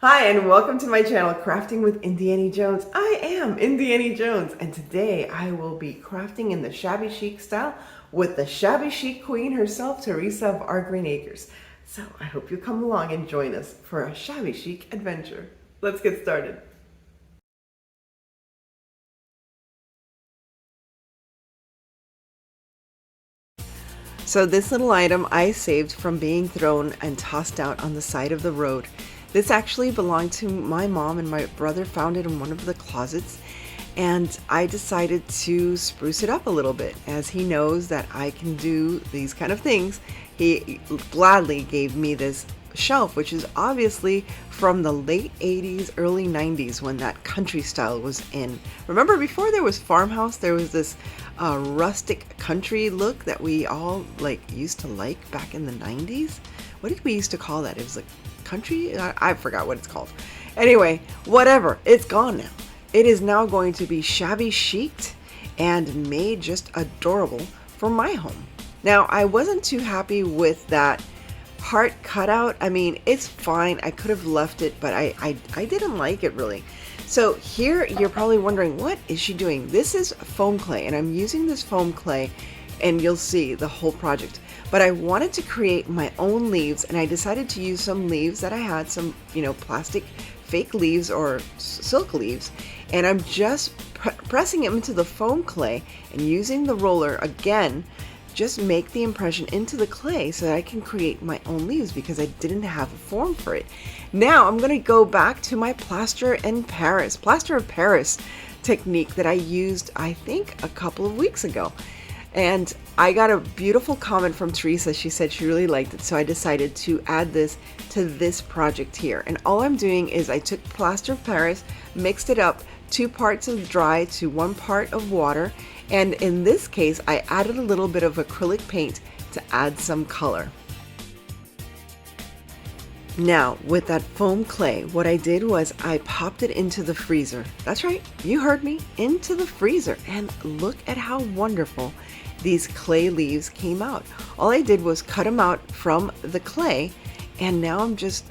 Hi and welcome to my channel, Crafting with Indiana Jones. I am Indiana Jones and today I will be crafting in the shabby chic style with the shabby chic queen herself, Teresa of Our Greene Acres. So I hope you come along and join us for a shabby chic adventure. Let's get started. So this little item I saved from being thrown and tossed out on the side of the road. This actually belonged to my mom, and my brother found it in one of the closets, and I decided to spruce it up a little bit. As he knows that I can do these kind of things, he gladly gave me this shelf, which is obviously from the late 80s, early 90s when that country style was in. Remember, before there was farmhouse, there was this rustic country look that we all used to like back in the 90s. What did we used to call that? It was like country? I forgot what it's called. Anyway, whatever, it's gone now. It is now going to be shabby chiced and made just adorable for my home. Now, I wasn't too happy with that heart cutout. I mean, it's fine. I could have left it, but I didn't like it really. So here you're probably wondering, what is she doing? This is foam clay, and I'm using this foam clay, and you'll see the whole project. But I wanted to create my own leaves, and I decided to use some leaves that I had, some, plastic fake leaves or silk leaves, and I'm just pressing them into the foam clay and using the roller again, just make the impression into the clay so that I can create my own leaves because I didn't have a form for it. Now I'm going to go back to my plaster of Paris technique that I used, I think, a couple of weeks ago. And I got a beautiful comment from Teresa. She said she really liked it, so I decided to add this to this project here. And all I'm doing is I took plaster of Paris, mixed it up, 2 parts of dry to 1 part of water, and in this case I added a little bit of acrylic paint to add some color. Now, with that foam clay, what I did was I popped it into the freezer. That's right, you heard me, into the freezer. And look at how wonderful these clay leaves came out. All I did was cut them out from the clay, and now I'm just,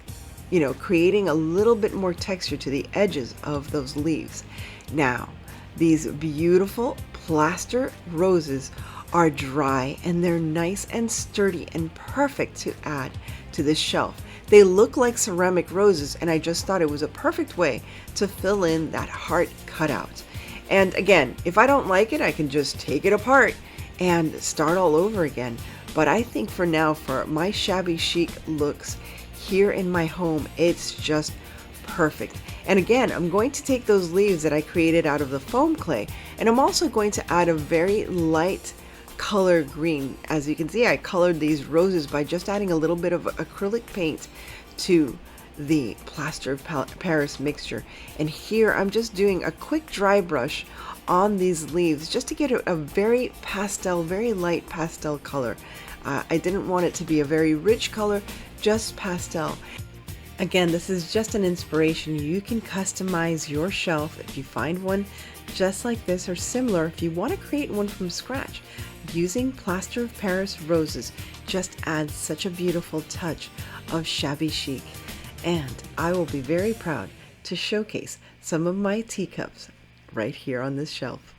creating a little bit more texture to the edges of those leaves. Now, these beautiful plaster roses are dry, and they're nice and sturdy and perfect to add to this shelf. They look like ceramic roses, and I just thought it was a perfect way to fill in that heart cutout. And again, if I don't like it, I can just take it apart and start all over again. But I think for now, for my shabby chic looks here in my home, it's just perfect. And again, I'm going to take those leaves that I created out of the foam clay, and I'm also going to add a very light color green. As you can see, I colored these roses by just adding a little bit of acrylic paint to the plaster of Paris mixture. And here I'm just doing a quick dry brush on these leaves just to get a very pastel, very light pastel color. I didn't want it to be a very rich color, just pastel. Again, this is just an inspiration. You can customize your shelf if you find one just like this or similar. If you want to create one from scratch, using plaster of Paris roses just adds such a beautiful touch of shabby chic. And I will be very proud to showcase some of my teacups right here on this shelf.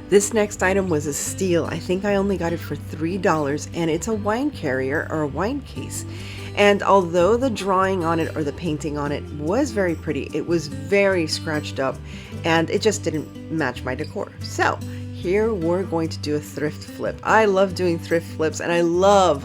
This next item was a steal. I think I only got it for $3, and it's a wine carrier or a wine case. And although the drawing on it or the painting on it was very pretty, it was very scratched up and it just didn't match my decor. So here we're going to do a thrift flip. I love doing thrift flips, and I love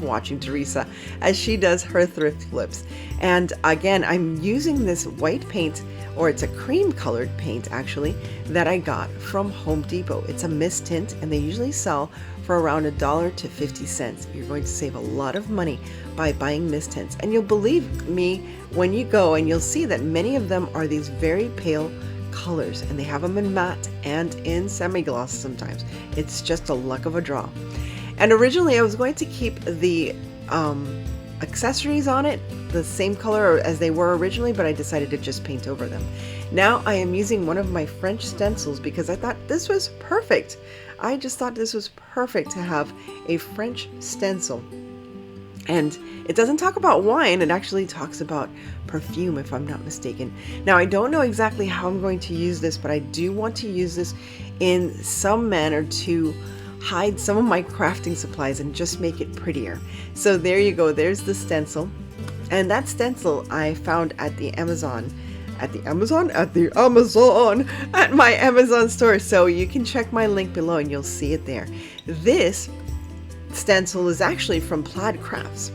watching Teresa as she does her thrift flips. And again, I'm using this white paint, or it's a cream colored paint actually, that I got from Home Depot. It's a mist tint, and they usually sell for around $1 to 50 cents. You're going to save a lot of money by buying mist tints, and you'll believe me when you go and you'll see that many of them are these very pale colors, and they have them in matte and in semi-gloss sometimes. It's just a luck of a draw. And originally I was going to keep the accessories on it the same color as they were originally, but I decided to just paint over them. Now I am using one of my French stencils because I thought this was perfect. I just thought this was perfect to have a French stencil. And it doesn't talk about wine, it actually talks about perfume, if I'm not mistaken. Now, I don't know exactly how I'm going to use this, but I do want to use this in some manner to hide some of my crafting supplies and just make it prettier. So there you go, there's the stencil. And that stencil I found at the Amazon. At my Amazon store. So you can check my link below and you'll see it there. This stencil is actually from Plaid Crafts,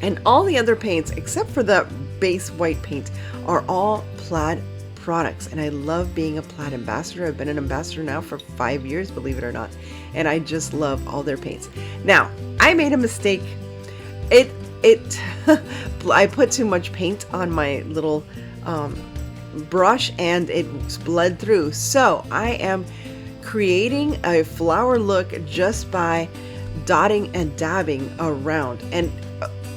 and all the other paints except for the base white paint are all Plaid products, and I love being a Plaid ambassador. I've been an ambassador now for 5 years, believe it or not, and I just love all their paints. Now, I made a mistake. I put too much paint on my little brush and it bled through, so I am creating a flower look just by dotting and dabbing around, and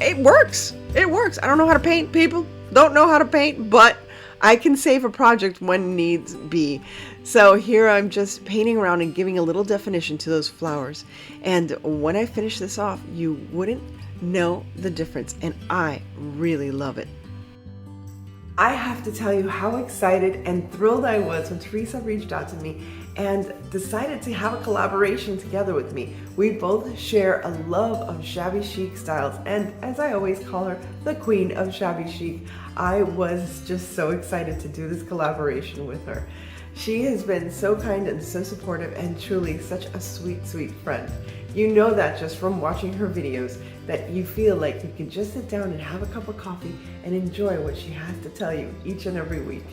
it works. It works. I don't know how to paint, people. Don't know how to paint, but I can save a project when needs be. So here I'm just painting around and giving a little definition to those flowers. And when I finish this off, you wouldn't know the difference, and I really love it. I have to tell you how excited and thrilled I was when Teresa reached out to me and decided to have a collaboration together with me. We both share a love of shabby chic styles, and as I always call her, the queen of shabby chic. I was just so excited to do this collaboration with her. She has been so kind and so supportive, and truly such a sweet, sweet friend. You know that just from watching her videos, that you feel like you can just sit down and have a cup of coffee and enjoy what she has to tell you each and every week.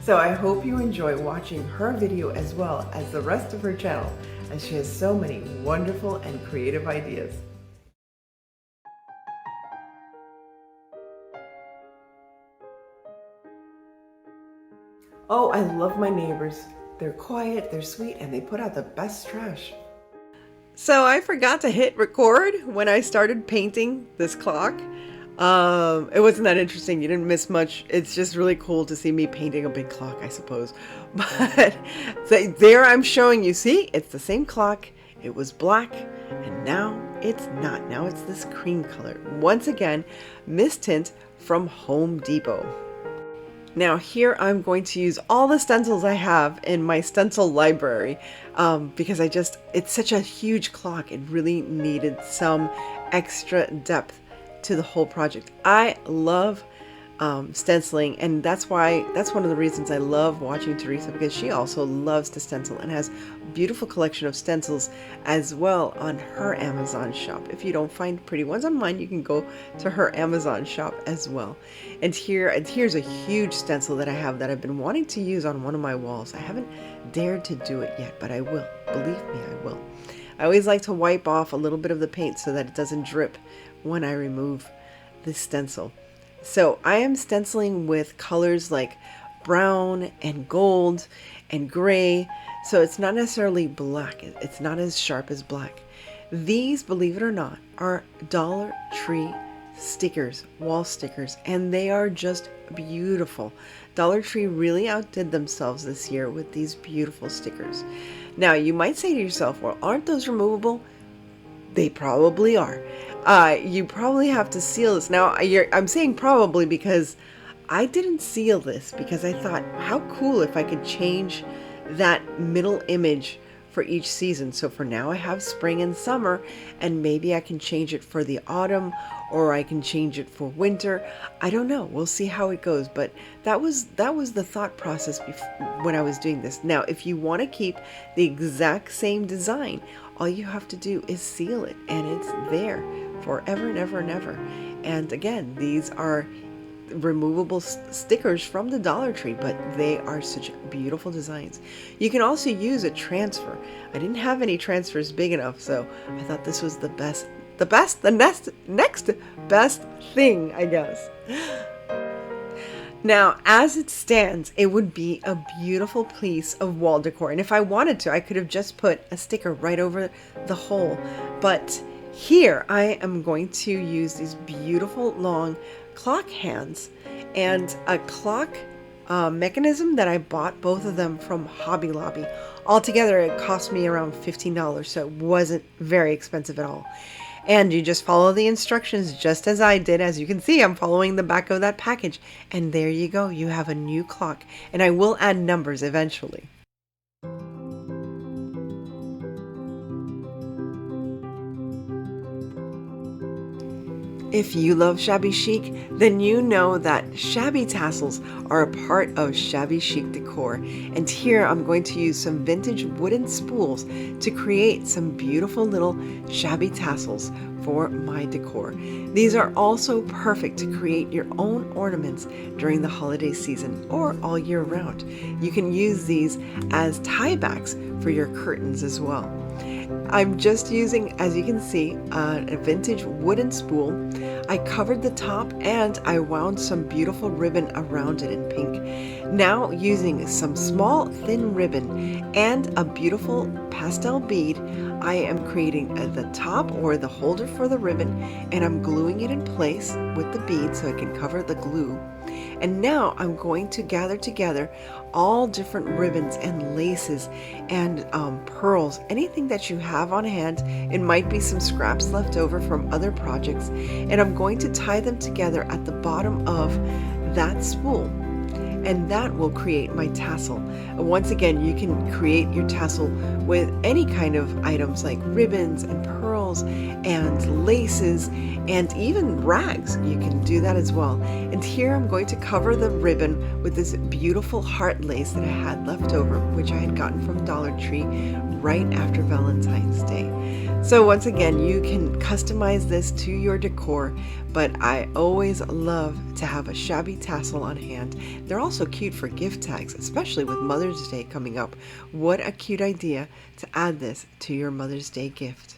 So I hope you enjoy watching her video as well as the rest of her channel, as she has so many wonderful and creative ideas. Oh, I love my neighbors. They're quiet, they're sweet, and they put out the best trash. So I forgot to hit record when I started painting this clock. It wasn't that interesting. You didn't miss much. It's just really cool to see me painting a big clock, I suppose. But so there I'm showing you, see, it's the same clock. It was black, and now it's not. Now it's this cream color. Once again, mist tint from Home Depot. Now here I'm going to use all the stencils I have in my stencil library because it's such a huge clock. It really needed some extra depth to the whole project. I love stenciling, and that's one of the reasons I love watching Teresa, because she also loves to stencil and has a beautiful collection of stencils as well on her Amazon shop. If you don't find pretty ones on mine, you can go to her Amazon shop as well. And here's a huge stencil that I have that I've been wanting to use on one of my walls. I haven't dared to do it yet, but I will. Believe me, I will. I always like to wipe off a little bit of the paint so that it doesn't drip when I remove the stencil. So I am stenciling with colors like brown and gold and gray. So it's not necessarily black. It's not as sharp as black. These, believe it or not, are Dollar Tree stickers, wall stickers, and they are just beautiful. Dollar Tree really outdid themselves this year with these beautiful stickers. Now you might say to yourself, well, aren't those removable? They probably are. You probably have to seal this. Now, I'm saying probably because I didn't seal this, because I thought, how cool if I could change that middle image for each season. So for now I have spring and summer, and maybe I can change it for the autumn, or I can change it for winter. I don't know. We'll see how it goes. But that was the thought process when I was doing this. Now, if you want to keep the exact same design, all you have to do is seal it, and it's there forever and ever and ever. And again, these are removable stickers from the Dollar Tree, but they are such beautiful designs. You can also use a transfer. I didn't have any transfers big enough, so I thought this was the next best thing, I guess. Now, as it stands, it would be a beautiful piece of wall decor. And if I wanted to, I could have just put a sticker right over the hole. But Here I am going to use these beautiful long clock hands and a clock mechanism that I bought both of them from Hobby Lobby. Altogether it cost me around $15, so it wasn't very expensive at all. And you just follow the instructions just as I did. As you can see, I'm following the back of that package. And there you go, you have a new clock. And I will add numbers eventually. If you love Shabby Chic, then you know that Shabby Tassels are a part of Shabby Chic Decor. And here I'm going to use some vintage wooden spools to create some beautiful little shabby tassels for my decor. These are also perfect to create your own ornaments during the holiday season or all year round. You can use these as tiebacks for your curtains as well. I'm just using, as you can see, a vintage wooden spool. I covered the top and I wound some beautiful ribbon around it in pink. Now using some small thin ribbon and a beautiful pastel bead, I am creating the top or the holder for the ribbon, and I'm gluing it in place with the bead so it can cover the glue. And now I'm going to gather together all different ribbons and laces and pearls, anything that you have on hand. It might be some scraps left over from other projects, and I'm going to tie them together at the bottom of that spool, and that will create my tassel. Once again, you can create your tassel with any kind of items like ribbons and pearls and laces and even rags. You can do that as well. And here I'm going to cover the ribbon with this beautiful heart lace that I had left over, which I had gotten from Dollar Tree right after Valentine's Day. So once again, you can customize this to your decor, but I always love to have a shabby tassel on hand. They're also cute for gift tags, especially with Mother's Day coming up. What a cute idea to add this to your Mother's Day gift.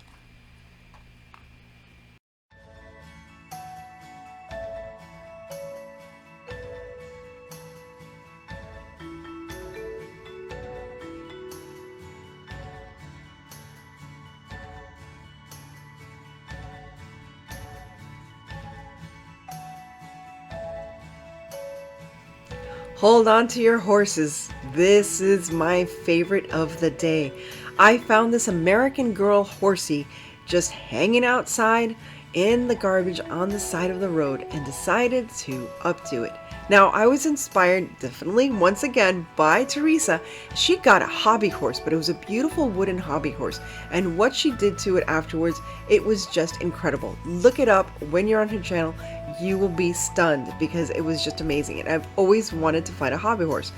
Hold on to your horses. This is my favorite of the day. I found this American Girl horsey just hanging outside in the garbage on the side of the road and decided to updo it. Now, I was inspired definitely once again by Teresa. She got a hobby horse, but it was a beautiful wooden hobby horse. And what she did to it afterwards, it was just incredible. Look it up when you're on her channel. You will be stunned because it was just amazing. And I've always wanted to find a hobby horse.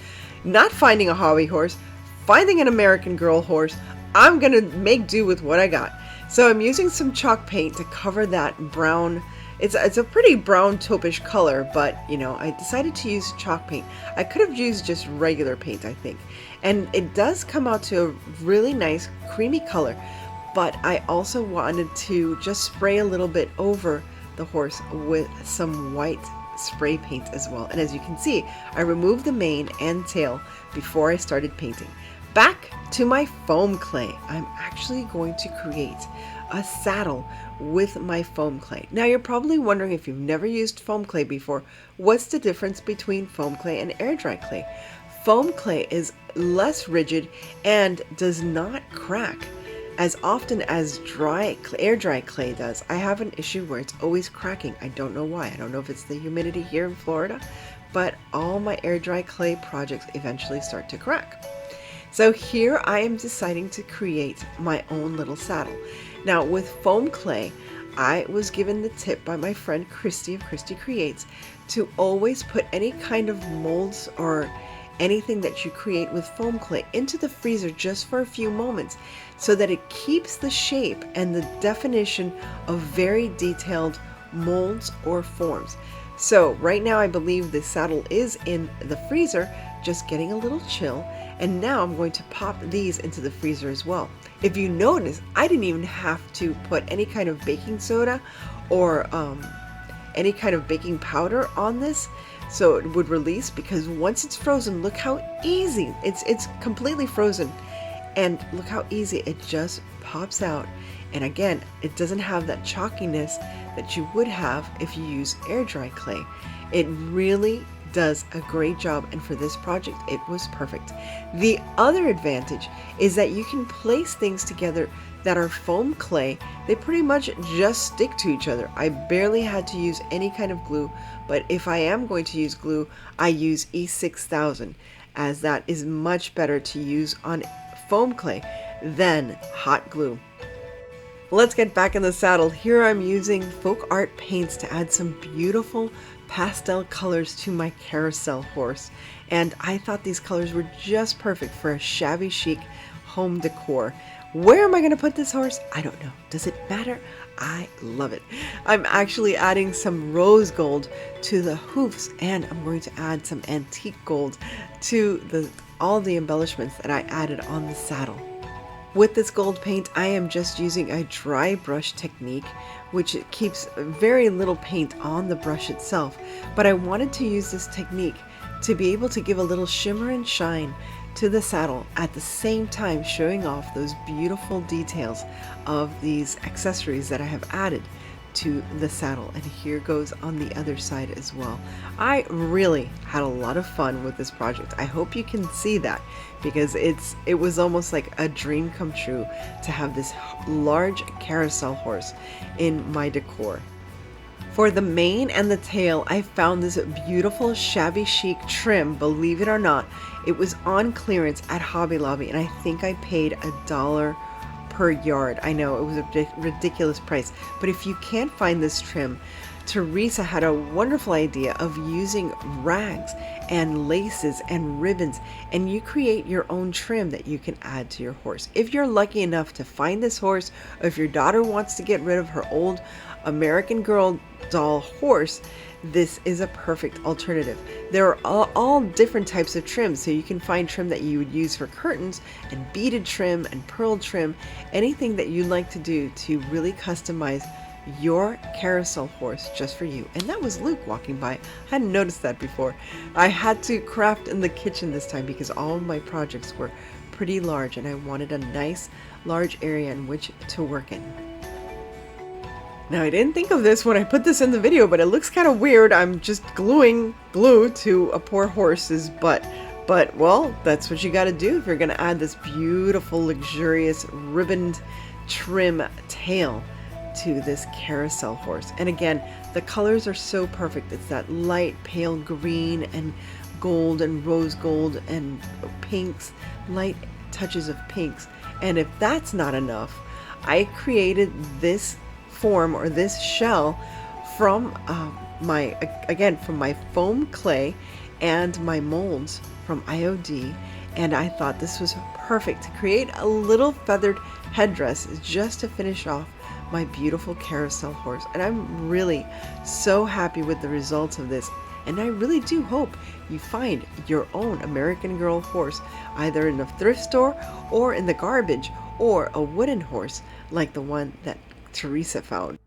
Not finding a hobby horse, finding an American Girl horse, I'm gonna make do with what I got. So I'm using some chalk paint to cover that brown. It's a pretty brown taupish color, but you know, I decided to use chalk paint. I could have used just regular paint, I think. And it does come out to a really nice creamy color, but I also wanted to just spray a little bit over the horse with some white spray paint as well. And as you can see, I removed the mane and tail before I started painting. Back to my foam clay. I'm actually going to create a saddle with my foam clay. Now you're probably wondering, if you've never used foam clay before, what's the difference between foam clay and air dry clay? Foam clay is less rigid and does not crack as often as air dry clay does. I have an issue where it's always cracking. I don't know why. I don't know if it's the humidity here in Florida, but all my air dry clay projects eventually start to crack. So here I am deciding to create my own little saddle. Now with foam clay, I was given the tip by my friend Christy of Christy Creates to always put any kind of molds or anything that you create with foam clay into the freezer just for a few moments so that it keeps the shape and the definition of very detailed molds or forms. So right now I believe the saddle is in the freezer, just getting a little chill, and now I'm going to pop these into the freezer as well. If you notice, I didn't even have to put any kind of baking soda or any kind of baking powder on this so it would release, because once it's frozen, look how easy. It's completely frozen And look how easy it just pops out. And again, it doesn't have that chalkiness that you would have if you use air dry clay. It really does a great job, and for this project it was perfect. The other advantage is that you can place things together that are foam clay. They pretty much just stick to each other. I barely had to use any kind of glue, but if I am going to use glue, I use E6000, as that is much better to use on foam clay than hot glue. Let's get back in the saddle. Here I'm using folk art paints to add some beautiful pastel colors to my Carousel Horse, and I thought these colors were just perfect for a shabby chic home decor. Where am I going to put this horse? I don't know. Does it matter? I love it. I'm actually adding some rose gold to the hoofs, and I'm going to add some antique gold to all the embellishments that I added on the saddle. With this gold paint, I am just using a dry brush technique, which keeps very little paint on the brush itself, but I wanted to use this technique to be able to give a little shimmer and shine to the saddle, at the same time showing off those beautiful details of these accessories that I have added to the saddle. And here goes on the other side as well. I really had a lot of fun with this project. I hope you can see that, because it was almost like a dream come true to have this large carousel horse in my decor. For the mane and the tail, I found this beautiful shabby chic trim. Believe it or not, it was on clearance at Hobby Lobby, and I think I paid $1 per yard. I know it was a ridiculous price, but if you can't find this trim, Teresa had a wonderful idea of using rags and laces and ribbons, and you create your own trim that you can add to your horse. If you're lucky enough to find this horse, or if your daughter wants to get rid of her old American Girl doll horse, this is a perfect alternative. There are all different types of trim, so you can find trim that you would use for curtains, and beaded trim and pearl trim, anything that you like to do to really customize your carousel horse just for you. And that was Luke walking by. I hadn't noticed that before. I had to craft in the kitchen this time because all of my projects were pretty large, and I wanted a nice large area in which to work in. Now, I didn't think of this when I put this in the video, but it looks kind of weird. I'm just gluing glue to a poor horse's butt. But, well, that's what you got to do if you're going to add this beautiful, luxurious, ribboned trim tail to this carousel horse. And again, the colors are so perfect. It's that light pale green and gold and rose gold and pinks, light touches of pinks. And if that's not enough, I created this form, or this shell, from my foam clay and my molds from IOD, and I thought this was perfect to create a little feathered headdress just to finish off my beautiful carousel horse. And I'm really so happy with the results of this, and I really do hope you find your own American Girl horse either in a thrift store or in the garbage, or a wooden horse like the one that Teresa found.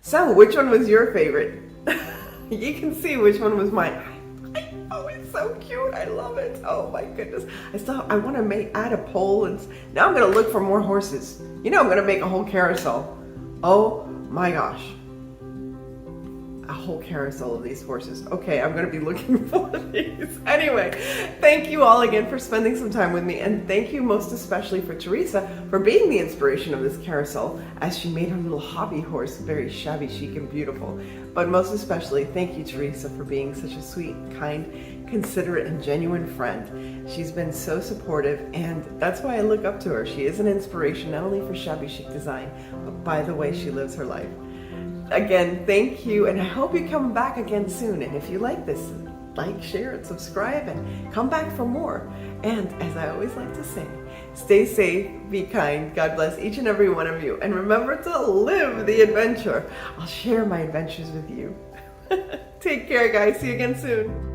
So, which one was your favorite? You can see which one was mine. Oh, it's so cute. I love it. Oh my goodness. I want to add a pole, and now I'm going to look for more horses. You know, I'm going to make a whole carousel. Oh my gosh. A whole carousel of these horses. Okay, I'm going to be looking for these. Anyway, thank you all again for spending some time with me, and thank you most especially for Teresa for being the inspiration of this carousel as she made her little hobby horse very shabby chic and beautiful. But most especially, thank you, Teresa, for being such a sweet, kind, considerate, and genuine friend. She's been so supportive, and that's why I look up to her. She is an inspiration not only for shabby chic design, but by the way she lives her life. Again, thank you, and I hope you come back again soon. And if you like this, like, share, and subscribe, and come back for more. And as I always like to say, stay safe, be kind, God bless each and every one of you, and remember to live the adventure. I'll share my adventures with you. Take care, guys. See you again soon.